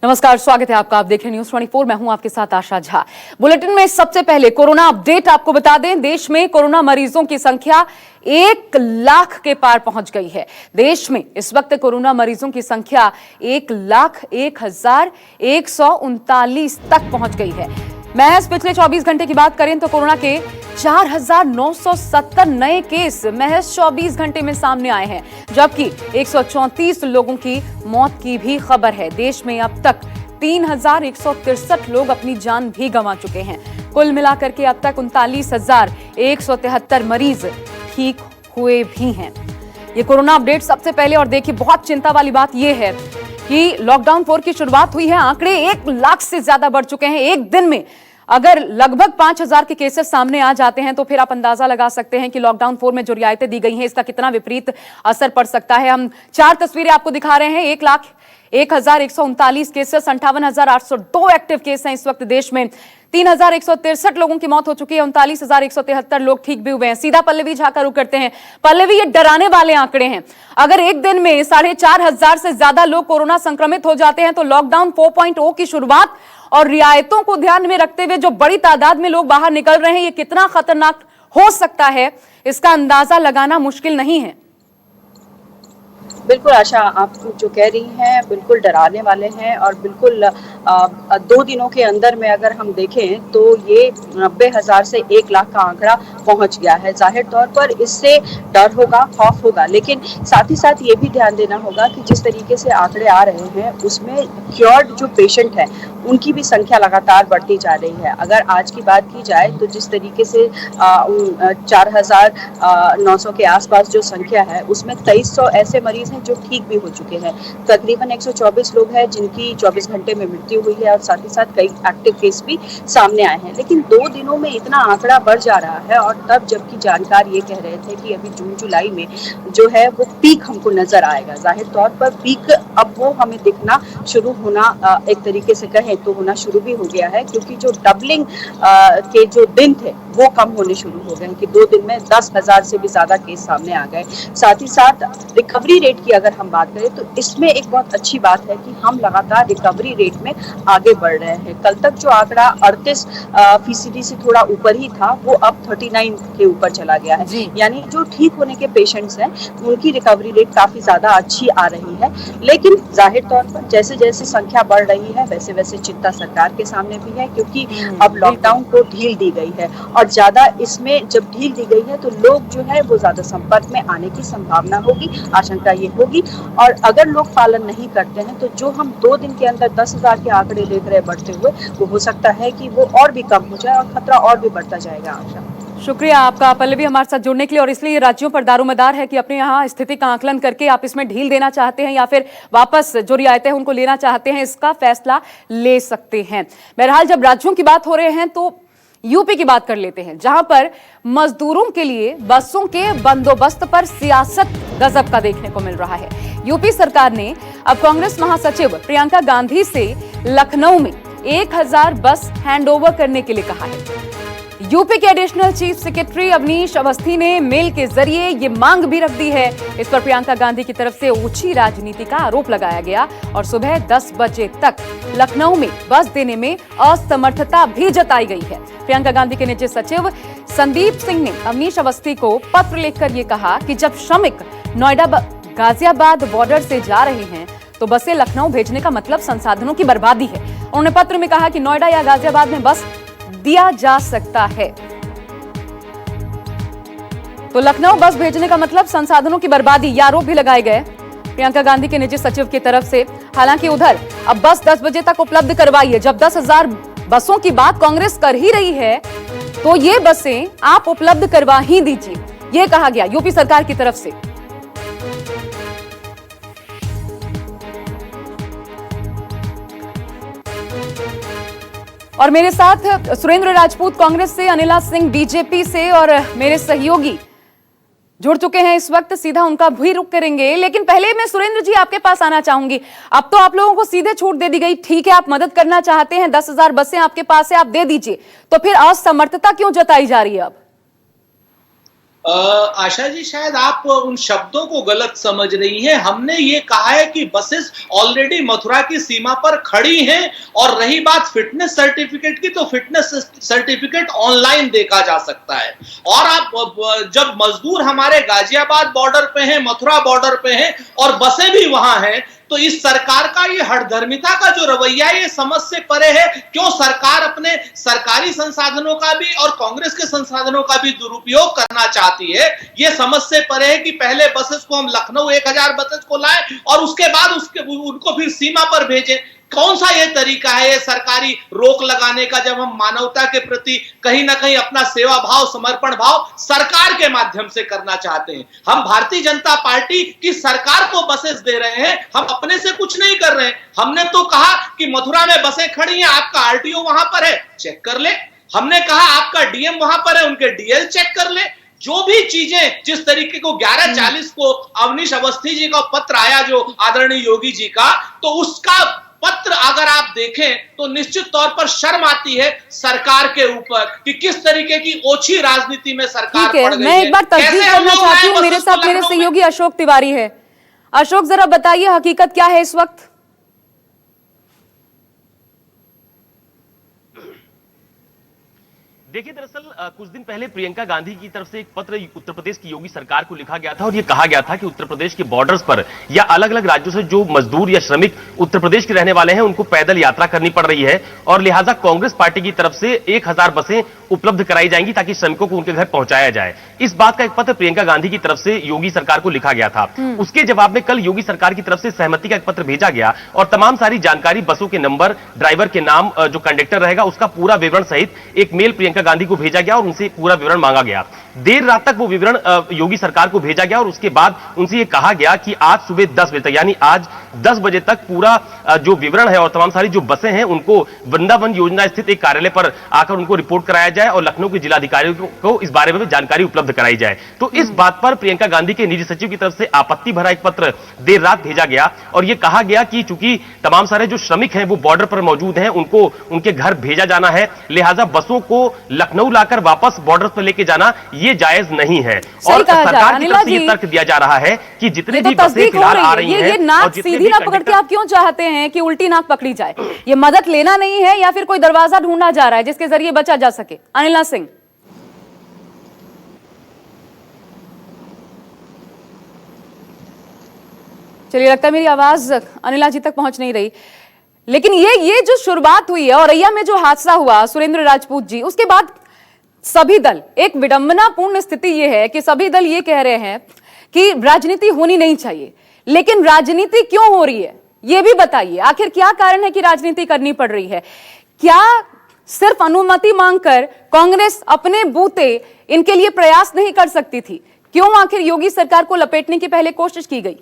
नमस्कार, स्वागत है आपका। आप देख रहे हैं न्यूज़ 24। मैं हूं आपके साथ आशा झा। बुलेटिन में सबसे पहले कोरोना अपडेट आपको बता दें। देश में कोरोना मरीजों की संख्या 1 लाख के पार पहुंच गई है। देश में इस वक्त कोरोना मरीजों की संख्या 1,01,139 तक पहुंच गई है। महज पिछले 24 घंटे की बात करें तो कोरोना के 4,970 नए केस महज 24 घंटे में सामने आए हैं, जबकि 134 लोगों की मौत की भी खबर है। देश में अब तक 3,163 लोग अपनी जान भी गंवा चुके हैं। कुल मिलाकर के अब तक 39,173 मरीज ठीक हुए भी हैं। ये कोरोना अपडेट सबसे पहले। और देखिए, बहुत चिंता वाली बात यह है कि लॉकडाउन 4 की शुरुआत हुई है, आंकड़े 1 लाख से ज्यादा बढ़ चुके हैं। एक दिन में अगर लगभग 5,000 के केसेस सामने आ जाते हैं तो फिर आप अंदाजा लगा सकते हैं कि लॉकडाउन 4 में जो रियायतें दी गई हैं इसका कितना विपरीत असर पड़ सकता है। हम 4 तस्वीरें आपको दिखा रहे हैं। 1,01,139 केसेस, 58,802 एक्टिव केस हैं इस वक्त देश में। 3,163 लोगों की मौत हो चुकी है, 39,173 लोग ठीक भी हुए हैं। सीधा पल्लवी झा का रुख करते हैं। पल्लवी, ये डराने वाले आंकड़े हैं। अगर एक दिन में 4,500 से ज्यादा लोग कोरोना संक्रमित हो जाते हैं तो लॉकडाउन 4.0 की शुरुआत और रियायतों को ध्यान में रखते हुए जो बड़ी तादाद में लोग बाहर निकल रहे हैं, ये कितना खतरनाक हो सकता है, इसका अंदाजा लगाना मुश्किल नहीं है। बिल्कुल आशा, आप जो कह रही हैं बिल्कुल डराने वाले हैं। और बिल्कुल 2 दिनों के अंदर में अगर हम देखें तो ये 90,000 से 1 लाख का आंकड़ा पहुंच गया है। जाहिर तौर पर इससे डर होगा, खौफ होगा, लेकिन साथ ही साथ ये भी ध्यान देना होगा कि जिस तरीके से आंकड़े आ रहे हैं उसमें क्योर्ड जो पेशेंट है उनकी भी संख्या लगातार बढ़ती जा रही है। अगर आज की बात की जाए तो जिस तरीके से 4,900 के आसपास जो संख्या है उसमें 2,300 ऐसे मरीज हैं जो ठीक भी हो चुके हैं। तकरीबन 124 लोग हैं जिनकी 24 घंटे में मृत्यु हुई है और साथ ही साथ कई एक्टिव केस भी सामने आए हैं। लेकिन 2 दिनों में इतना आंकड़ा बढ़ जा रहा है, और तब जबकि जानकार ये कह रहे थे कि अभी जून जुलाई में जो है वो पीक हमको नजर आएगा। जाहिर तौर पर पीक अब वो हमें दिखना शुरू होना, एक तरीके से कहें तो होना शुरू भी हो गया है, क्योंकि जो डबलिंग के जो दिन थे वो कम होने शुरू हो गए हैं कि 2 दिन में 10,000 से भी ज्यादा केस सामने आ गए। साथ ही साथ रिकवरी रेट की अगर हम बात करें तो इसमें एक बहुत अच्छी बात है कि हम लगातार रिकवरी रेट में आगे बढ़ रहे हैं। कल तक जो आंकड़ा 38% से थोड़ा ऊपर ही था, वो अब 39 के ऊपर चला गया है। यानी जो ठीक होने के पेशेंट्स हैं उनकी रिकवरी रेट काफी ज्यादा अच्छी आ रही है। लेकिन जाहिर तौर पर जैसे जैसे संख्या बढ़ रही है वैसे वैसे चिंता सरकार के सामने भी है, क्योंकि अब लॉकडाउन को ढील दी गई है, और ज्यादा इसमें जब ढील दी गई है तो लोग जो है वो ज्यादा संपर्क में आने की संभावना होगी, आशंका ये होगी। और अगर लोग पालन नहीं करते हैं तो जो हम 2 दिन के अंदर 10,000 के आंकड़े देख रहे हैं बढ़ते हुए, वो हो सकता है कि वो और भी कम हो जाए और खतरा और भी बढ़ता जाएगा। आशा, शुक्रिया आपका पल्लवी हमारे साथ जुड़ने के लिए। और इसलिए राज्यों पर दारोमदार है कि अपने यहाँ स्थिति का आकलन करके आप इसमें ढील देना चाहते हैं या फिर वापस जो रियायतें हैं उनको लेना चाहते हैं, इसका फैसला ले सकते हैं। बहरहाल, जब राज्यों की बात हो रहे हैं तो यूपी की बात कर लेते हैं, जहां पर मजदूरों के लिए बसों के बंदोबस्त पर सियासत गजब का देखने को मिल रहा है। यूपी सरकार ने अब कांग्रेस महासचिव प्रियंका गांधी से लखनऊ में 1,000 बस हैंडओवर करने के लिए कहा है। यूपी के additional chief secretary Awanish Awasthi ने मेल के जरिए ये मांग भी रख दी है। इस पर प्रियंका गांधी की तरफ से ऊंची राजनीति का आरोप लगाया गया और सुबह 10 बजे तक लखनऊ में बस देने में असमर्थता भी जताई गई है। प्रियंका गांधी के निजी सचिव संदीप सिंह ने अवनीश अवस्थी को पत्र लिखकर ये कहा कि जब श्रमिक नोएडा गाजियाबाद बॉर्डर से जा रहे हैं तो बसें लखनऊ भेजने का मतलब संसाधनों की बर्बादी है। उन्होंने पत्र में कहा कि नोएडा या गाजियाबाद में बस दिया जा सकता है, तो लखनऊ बस भेजने का मतलब संसाधनों की बर्बादी, ये आरोप भी लगाए गए प्रियंका गांधी के निजी सचिव की तरफ से। हालांकि उधर अब बस 10 बजे तक उपलब्ध करवाइए। जब 10,000 बसों की बात कांग्रेस कर ही रही है तो ये बसें आप उपलब्ध करवा ही दीजिए, ये कहा गया यूपी सरकार की तरफ से। और मेरे साथ सुरेंद्र राजपूत कांग्रेस से, अनिला सिंह बीजेपी से और मेरे सहयोगी जुड़ चुके हैं इस वक्त। सीधा उनका भी रुख करेंगे, लेकिन पहले मैं सुरेंद्र जी आपके पास आना चाहूंगी। अब तो आप लोगों को सीधे छूट दे दी गई, ठीक है, आप मदद करना चाहते हैं, 10,000 बसें आपके पास है, आप दे दीजिए, तो फिर असमर्थता क्यों जताई जा रही है अब? आशा जी, शायद आप उन शब्दों को गलत समझ रही हैं। हमने ये कहा है कि बसेस ऑलरेडी मथुरा की सीमा पर खड़ी हैं, और रही बात फिटनेस सर्टिफिकेट की, तो फिटनेस सर्टिफिकेट ऑनलाइन देखा जा सकता है। और आप जब मजदूर हमारे गाजियाबाद बॉर्डर पे हैं, मथुरा बॉर्डर पे हैं, और बसें भी वहां हैं, तो इस सरकार का ये हठधर्मिता का जो रवैया है, ये समझ से परे है। क्यों सरकार अपने सरकारी संसाधनों का भी और कांग्रेस के संसाधनों का भी दुरुपयोग करना चाहती है, ये समझ से परे है कि पहले बसेस को हम लखनऊ 1000 बसेस को लाएं और उसके बाद उनको फिर सीमा पर भेजें। कौन सा ये तरीका है, ये सरकारी रोक लगाने का, जब हम मानवता के प्रति कहीं ना कहीं अपना सेवा भाव, समर्पण भाव सरकार के माध्यम से करना चाहते हैं। हम भारतीय जनता पार्टी की सरकार को बसेस दे रहे हैं, हम अपने से कुछ नहीं कर रहे हैं। हमने तो कहा कि मथुरा में बसें खड़ी हैं, आपका आरटीओ वहां पर है, चेक कर ले। हमने कहा आपका डीएम वहां पर है, उनके डीएल चेक कर ले। जो भी चीजें, जिस तरीके को 11:40 को अवनीश अवस्थी जी का पत्र आया, जो आदरणीय योगी जी का, तो उसका पत्र अगर आप देखें तो निश्चित तौर पर शर्म आती है सरकार के ऊपर कि किस तरीके की ओछी राजनीति में सरकार पड़ गई है। मैं एक बार तस्दीक करना चाहती हूँ, मेरे साथ मेरे सहयोगी अशोक तिवारी है। अशोक, जरा बताइए हकीकत क्या है इस वक्त? देखिए, दरअसल कुछ दिन पहले प्रियंका गांधी की तरफ से एक पत्र उत्तर प्रदेश की योगी सरकार को लिखा गया था, और यह कहा गया था कि उत्तर प्रदेश के बॉर्डर्स पर या अलग अलग राज्यों से जो मजदूर या श्रमिक उत्तर प्रदेश के रहने वाले हैं, उनको पैदल यात्रा करनी पड़ रही है, और लिहाजा कांग्रेस पार्टी की तरफ से 1000 बसें उपलब्ध कराई जाएंगी ताकि श्रमिकों को उनके घर पहुंचाया जाए। इस बात का एक पत्र प्रियंका गांधी की तरफ से योगी सरकार को लिखा गया था। उसके जवाब में कल योगी सरकार की तरफ से सहमति का एक पत्र भेजा गया, और तमाम सारी जानकारी, बसों के नंबर, ड्राइवर के नाम, जो कंडक्टर रहेगा उसका पूरा विवरण सहित एक मेल प्रियंका गांधी को भेजा गया और उनसे पूरा विवरण मांगा गया। देर रात तक वो विवरण योगी सरकार को भेजा गया, और उसके बाद उनसे ये कहा गया कि आज सुबह 10 बजे तक, यानी आज 10 बजे तक पूरा जो विवरण है और तमाम सारी जो बसें हैं उनको वृंदावन योजना स्थित एक कार्यालय पर आकर उनको रिपोर्ट कराया जाए, और लखनऊ के जिलाधिकारियों को इस बारे में जानकारी उपलब्ध कराई जाए। तो इस बात पर प्रियंका गांधी के निजी सचिव की तरफ से आपत्ति भरा एक पत्र देर रात भेजा गया, और यह कहा गया कि चूंकि तमाम सारे जो श्रमिक हैं वो बॉर्डर पर मौजूद हैं, उनको उनके घर भेजा जाना है, लिहाजा बसों को लखनऊ लाकर वापस बॉर्डर पर लेके जाना ये जायज नहीं है। और सरकार की तरफ से ये तर्क दिया जा रहा है कि जितने भी बसें फिलहाल आ रही हैं, ये नाक सीधी ना पकड़ के आप क्यों चाहते हैं कि उल्टी नाक पकड़ी जाए? ये मदद लेना नहीं है, या फिर कोई दरवाजा ढूंढा जा रहा है जिसके जरिए बचा जा सके? अनिला सिंह, चलिए, लगता है मेरी आवाज अनिला जी तक पहुंच नहीं रही, लेकिन ये जो शुरुआत हुई है औरैया में जो हादसा हुआ सुरेंद्र राजपूत जी, उसके बाद सभी दल, एक विडंबनापूर्ण स्थिति यह है कि सभी दल ये कह रहे हैं कि राजनीति होनी नहीं चाहिए, लेकिन राजनीति क्यों हो रही है ये भी बताइए। आखिर क्या कारण है कि राजनीति करनी पड़ रही है? क्या सिर्फ अनुमति मांगकर कांग्रेस अपने बूते इनके लिए प्रयास नहीं कर सकती थी? क्यों आखिर योगी सरकार को लपेटने की पहले कोशिश की गई?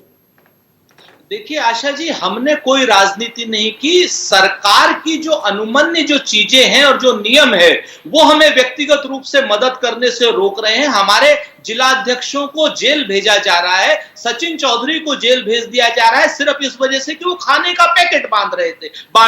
देखिए आशा जी, हमने कोई राजनीति नहीं की। सरकार की जो अनुमन्य जो चीजें हैं और जो नियम है वो हमें व्यक्तिगत रूप से मदद करने से रोक रहे हैं। हमारे जिला अध्यक्षों को जेल भेजा जा रहा है, सचिन चौधरी को जेल भेज दिया जा रहा है सिर्फ इस वजह से कि वो खाने का पैकेट बांट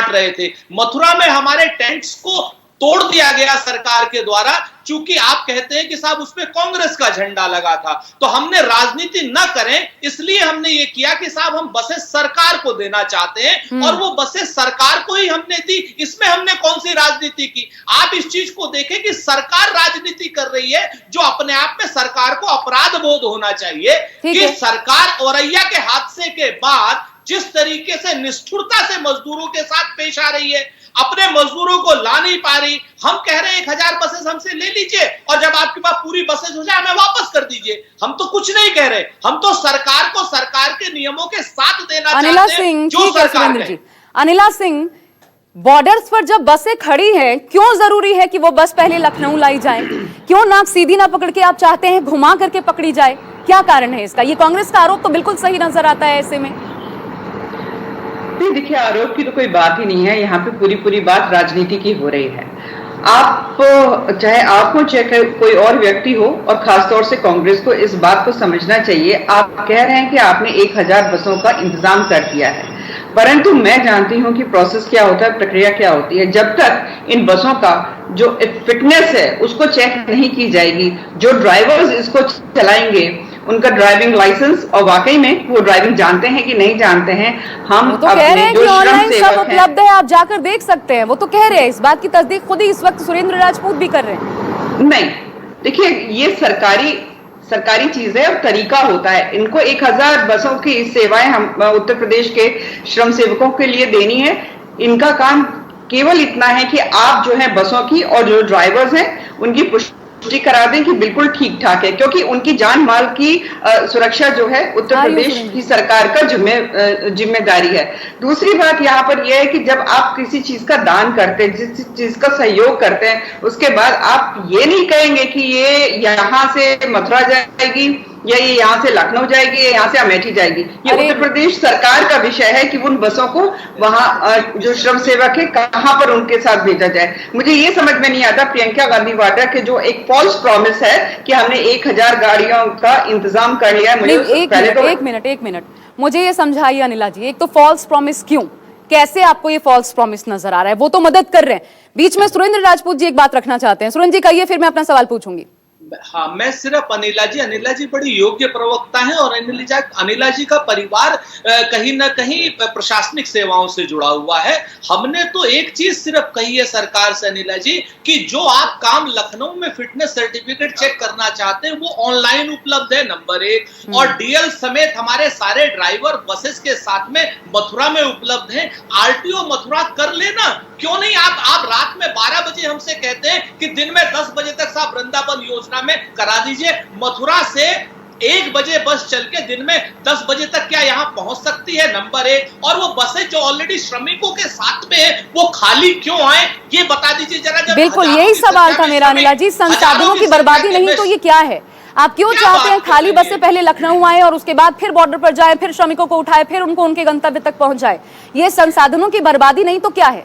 रहे थे। मथुरा में हमारे टेंट्स को तोड़ दिया गया सरकार के द्वारा, चूंकि आप कहते हैं कि साहब उसमें कांग्रेस का झंडा लगा था। तो हमने राजनीति न करें इसलिए हमने ये किया कि साहब हम बसें सरकार को देना चाहते हैं, और वो बसें सरकार को ही हमने दी। इसमें हमने कौन सी राजनीति की? आप इस चीज को देखें कि सरकार राजनीति कर रही है, जो अपने आप में सरकार को अपराध बोध होना चाहिए कि सरकार औरैया के हादसे के बाद जिस तरीके से निष्ठुरता से मजदूरों के साथ पेश आ रही है, अपने मजदूरों को ला नहीं पा रही। हम कह रहे हैं 1000 बसेस हमसे ले लीजिए, और जब आपके पास पूरी बसेस हो जाए हमें वापस कर दीजिए। हम तो कुछ नहीं कह रहे, हम तो सरकार को सरकार के नियमों के साथ देना चाहते हैं जो सरकार है। अनिला सिंह, बॉर्डर्स पर जब बसें खड़ी हैं, क्यों जरूरी है कि वो बस पहले लखनऊ लाई जाए? क्यों नाक सीधी ना पकड़ के आप चाहते हैं घुमा करके पकड़ी जाए? क्या कारण है इसका? ये कांग्रेस का आरोप तो बिल्कुल सही नजर आता है ऐसे में। देखिए, आरोप की तो कोई बात ही नहीं है, यहाँ पे पूरी बात राजनीति की हो रही है। आप चाहे आप हो चाहे कोई और व्यक्ति हो, और खासतौर से कांग्रेस को इस बात को समझना चाहिए। आप कह रहे हैं कि आपने 1000 बसों का इंतजाम कर दिया है, परंतु मैं जानती हूं कि प्रोसेस क्या होता है, प्रक्रिया क्या होती है। जब तक इन बसों का जो फिटनेस है उसको चेक नहीं की जाएगी, जो ड्राइवर्स इसको चलाएंगे उनका ड्राइविंग लाइसेंस और वाकई में वो ड्राइविंग जानते हैं कि नहीं जानते हैं, हम तो कह रहे हैं कि ऑनलाइन सब उपलब्ध है, आप जाकर देख सकते हैं। वो तो कह रहे हैं, इस बात की तस्दीक खुद ही इस वक्त सुरेंद्र राजपूत भी कर रहे हैं। नहीं, देखिए ये सरकारी चीज है और तरीका होता है। इनको 1000 बसों की सेवाएं हम उत्तर प्रदेश के श्रम सेवकों के लिए देनी है। इनका काम केवल इतना है कि आप जो है बसों की और जो ड्राइवर्स हैं उनकी पुष्टि करा दें कि बिल्कुल ठीक ठाक है, क्योंकि उनकी जान माल की सुरक्षा जो है उत्तर प्रदेश की सरकार का जिम्मेदारी है। दूसरी बात यहाँ पर यह है कि जब आप किसी चीज का दान करते हैं, जिस चीज का सहयोग करते हैं, उसके बाद आप ये नहीं कहेंगे कि ये यहाँ से मथुरा जाएगी या ये यहाँ से लखनऊ जाएगी या यहाँ से अमेठी जाएगी। ये उत्तर प्रदेश सरकार का विषय है कि उन बसों को वहां जो श्रम सेवक है कहां पर उनके साथ भेजा जाए। मुझे ये समझ में नहीं आता प्रियंका गांधी वाड्रा के जो एक फॉल्स प्रॉमिस है कि हमने 1000 गाड़ियों का इंतजाम कर लिया है। एक मिनट मुझे ये समझाइए अनिला जी, एक तो फॉल्स प्रॉमिस क्यों, कैसे आपको ये फॉल्स प्रॉमिस नजर आ रहा है? वो तो मदद कर रहे हैं। बीच में सुरेंद्र राजपूत जी एक बात रखना चाहते हैं। सुरेंद्र जी कहिए, फिर मैं अपना सवाल पूछूंगी। हाँ, मैं सिर्फ अनिला जी बड़ी योग्य प्रवक्ता हैं और अनिला जी का परिवार कहीं ना कहीं प्रशासनिक सेवाओं से जुड़ा हुआ है। हमने तो एक चीज सिर्फ कही है सरकार से अनिला जी, कि जो आप काम लखनऊ में फिटनेस सर्टिफिकेट चेक करना चाहते हैं वो ऑनलाइन उपलब्ध है, नंबर 1, और डीएल समेत हमारे सारे ड्राइवर बसेस के साथ में मथुरा में उपलब्ध हैं। आरटीओ मथुरा कर लेना, क्यों नहीं? आप रात में 12 बजे हमसे कहते हैं कि दिन में 10 बजे तक साहब वृंदावन योजना में करा दीजिए। मथुरा से 1 बजे बस चल के दिन में 10 बजे तक क्या यहां पहुंच सकती है, नंबर 1। और वो बसें जो ऑलरेडी श्रमिकों के साथ में है वो खाली क्यों आए, ये बता दीजिए जरा। बिल्कुल यही सवाल था मेरा अनिला जी, संसाधनों की बर्बादी नहीं तो ये क्या है? आप क्यों चाहते हैं खाली बस से पहले लखनऊ आए और उसके बाद फिर बॉर्डर पर जाए, फिर श्रमिकों को उठाए, फिर उनको उनके गंतव्य तक पहुंच जाए? ये संसाधनों की बर्बादी नहीं तो क्या है?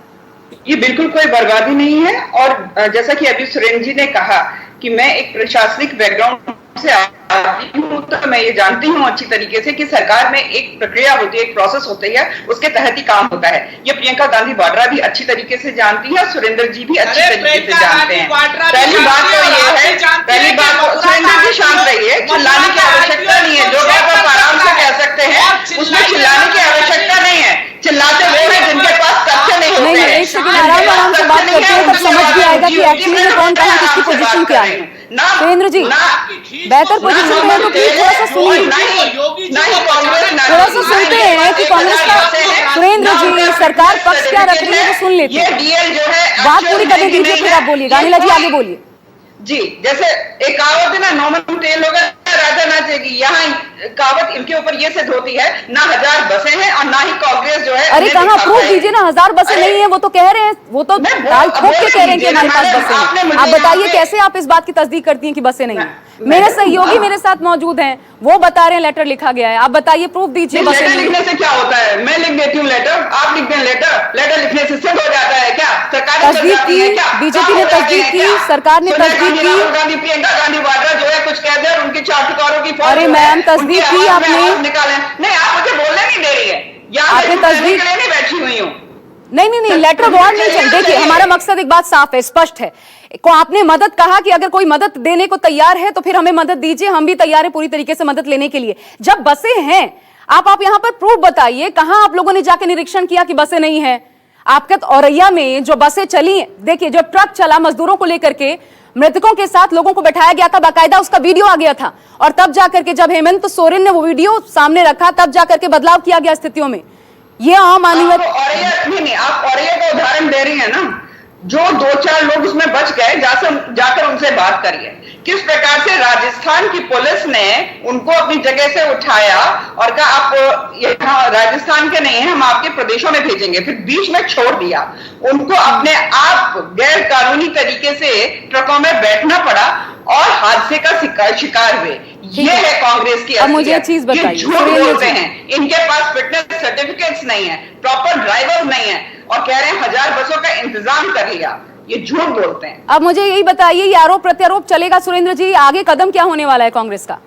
ये बिल्कुल कोई बर्बादी नहीं है। और जैसा कि अभी सुरेंद्र जी ने कहा कि मैं एक प्रशासनिक बैकग्राउंड से आती हूँ, तो मैं ये जानती हूँ अच्छी तरीके से कि सरकार में एक प्रक्रिया होती है, एक प्रोसेस होती है, उसके तहत ही काम होता है। ये प्रियंका गांधी वाड्रा भी अच्छी तरीके से जानती है, सुरेंद्र जी भी अच्छी तरीके से जानते हैं। पहली बात तो ये है, सुरेंद्र जी शांत रहिए, चिल्लाने की आवश्यकता नहीं है। जो बात आप आराम से कह सकते हैं उसमें चिल्लाने की आवश्यकता नहीं है। चिल्लाते वो है जिनके पास तथ्य नहीं होते हैं। एक सेकंड आराम से बात करते हैं, तब समझ भी आएगा कि एक्चुअली में कौन कहां किसकी पोजीशन क्या है। सुरेंद्र जी बेहतर पोजीशन में तो प्लीज थोड़ा सा सुनिए, थोड़ा सा सुनते हैं कि कांग्रेस का सुरेंद्र जी सरकार पक्ष क्या रख रही है वो सुन लेते हैं। बात पूरी करने दीजिए फिर आप बोलिए। अनिला जी आगे बोलिए। जी, जैसे एक कहावत है ना, नौमन तेल होगा राजा नाचेगी, यहाँ कहावत इनके ऊपर ये सिद्ध होती है, ना 1000 बसें हैं और ना ही कांग्रेस जो है। अरे कहाँ प्रूफ दीजिए ना, 1000 बसें नहीं है, वो तो कह रहे हैं, वो तो दाल ठोक के कह रहे हैं कि हमारे पास बसें हैं। आप बताइए कैसे आप इस बात की तस्दीक करती हैं कि बसें नहीं है? मेरे सहयोगी मेरे साथ मौजूद हैं, वो बता रहे हैं लेटर लिखा गया है। आप बताइए प्रूफ दीजिए। लेटर लिखने से क्या होता है? मैं लिख देती हूँ लेटर, आप लिख दें लेटर, लेटर लिखने से सिद्ध हो जाता है क्या? सरकार तस्दीक की, बीजेपी ने तस्दीक की, सरकार ने तस्दीक की। राहुल गांधी, प्रियंका गांधी वाड्रा जो है कुछ कह दे और उनके चाटुकारों की अरे मैम तस्दीक की आपने? निकाले नहीं, आप मुझे बोलने नहीं दे रही है, आपने तस्दीक नहीं बैठी हुई हूँ। नहीं लेटर वॉर्ड नहीं चाहिए। देखिए हमारा मकसद एक बात साफ है, स्पष्ट है। को आपने मदद कहा कि अगर कोई मदद देने को तैयार है तो फिर हमें मदद दीजिए, हम भी तैयार हैं पूरी तरीके से मदद लेने के लिए। जब बसें हैं, आप यहाँ पर प्रूफ बताइए, कहां आप लोगों ने जाके निरीक्षण किया कि बसें नहीं है? आपके औरैया में जो बसें चली, देखिए जो ट्रक चला मजदूरों को लेकर के, मृतकों के साथ लोगों को बैठाया गया था, बाकायदा उसका वीडियो आ गया था, और तब जाकर के जब हेमंत सोरेन ने वो वीडियो सामने रखा तब जाकर के बदलाव किया गया स्थितियों में। ये आम आदमी आप औरैया का उदाहरण दे रही है ना, जो 2-4 लोग उसमें बच गए, जाकर उनसे बात करिए किस प्रकार से राजस्थान की पुलिस ने उनको अपनी जगह से उठाया और कहा आप यहाँ राजस्थान के नहीं हैं, हम आपके प्रदेशों में भेजेंगे, फिर बीच में छोड़ दिया। उनको अपने आप गैर कानूनी तरीके से ट्रकों में बैठना पड़ा और हादसे का शिकार हुए। ये है कांग्रेस की। अब मुझे ये चीज बताइए, झूठ बोलते हैं, इनके पास फिटनेस सर्टिफिकेट्स नहीं है, प्रॉपर ड्राइवर नहीं है और कह रहे हैं 1000 बसों का इंतजाम कर लिया। ये झूठ बोलते हैं। अब मुझे यही बताइए, ये आरोप प्रत्यारोप चलेगा सुरेंद्र जी, आगे कदम क्या होने वाला है कांग्रेस का?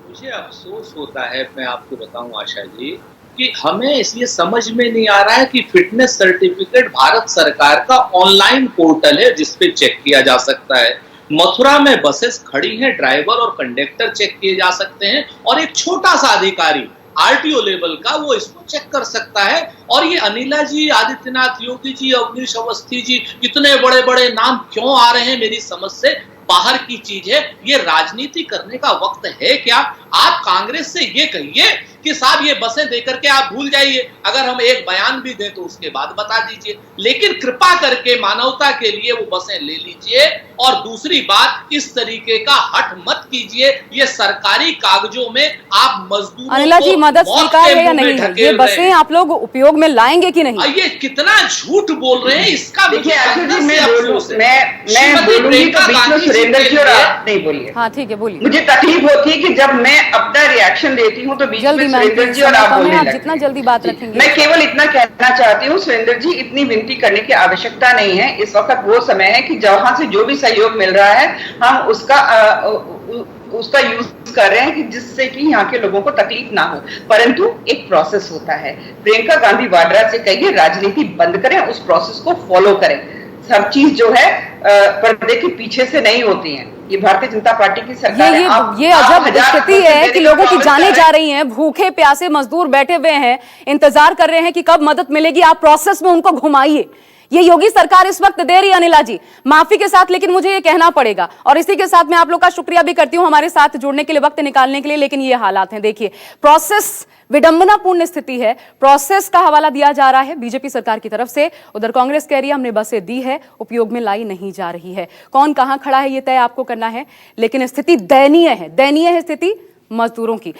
मुझे अफसोस होता है, मैं आपको बताऊं आशा जी, कि हमें इसलिए समझ में नहीं आ रहा है कि फिटनेस सर्टिफिकेट भारत सरकार का ऑनलाइन पोर्टल है जिसपे चेक किया जा सकता है। मथुरा में बसेस खड़ी हैं, ड्राइवर और कंडक्टर चेक किए जा सकते हैं और एक छोटा सा अधिकारी आरटीओ लेवल का वो इसको चेक कर सकता है। और ये अनिला जी, आदित्यनाथ योगी जी, अवनीश अवस्थी जी, इतने बड़े बड़े नाम क्यों आ रहे हैं, मेरी समझ से बाहर की चीज है। ये राजनीति करने का वक्त है क्या? आप कांग्रेस से ये कहिए कि साहब ये बसें देकर के आप भूल जाइए, अगर हम एक बयान भी दें तो उसके बाद बता दीजिए, लेकिन कृपा करके मानवता के लिए वो बसें ले लीजिए। और दूसरी बात, इस तरीके का हट मत कीजिए। ये सरकारी कागजों में आप मजदूरों अनिला जी, को मदद मौत स्वीकार के है या मुंह में नहीं है? ढकेल ये रहे बसें हैं। आप लोग उपयोग में लाएंगे कि नहीं? ये कितना झूठ बोल रहे हैं, इसका देखिए मुझे आशा अंदर जी, से अफसोस है। मैं श्रीमती बोलूंगी तो प्रियंका बीच में गांधी जी सुरेंद्र के जी और लिए- आप नहीं बोलिए। हाँ ठीक है, बोलिए। मुझे तकलीफ होती है कि जब मैं अपना रिएक्शन देती हूँ तो बीच में जल्दी मैम, सुरेंद्र जी और समय आप कम है, बोलने आप लगते जितना हैं। जल्दी बात जी, रखेंगे। मैं केवल इतना कहना चाहती हूँ सुरेंद्र जी, इतनी विनती करने की आवश्यकता नहीं है। इस वक्त वो समय है कि जहां से जो भी सहयोग मिल रहा है हम उसका यूज कर रहे हैं कि जिससे कि यहाँ के लोगों को तकलीफ ना हो। परंतु एक प्रोसेस होता है। प्रियंका गांधी वाड्रा से कहिए राजनीति बंद करें, उस प्रोसेस को फॉलो करें। सब चीज जो है पर्दे के पीछे से नहीं होती है। ये भारतीय जनता पार्टी की सरकार है। ये अजब स्थिति है कि लोगों की जानें जा रही हैं, भूखे प्यासे मजदूर बैठे हुए हैं, इंतजार कर रहे हैं कि कब मदद मिलेगी। आप प्रोसेस में उनको घुमाइए। ये योगी सरकार इस वक्त दे रही है अनिला जी, माफी के साथ, लेकिन मुझे ये कहना पड़ेगा। और इसी के साथ मैं आप लोग का शुक्रिया भी करती हूं हमारे साथ जुड़ने के लिए, वक्त निकालने के लिए। लेकिन ये हालात हैं, देखिए प्रोसेस विडंबनापूर्ण स्थिति है। प्रोसेस का हवाला दिया जा रहा है बीजेपी सरकार की तरफ से, उधर कांग्रेस कह रही है हमने बसें दी है, उपयोग में लाई नहीं जा रही है। कौन कहां खड़ा है ये तय आपको करना है, लेकिन स्थिति दयनीय है स्थिति मजदूरों की।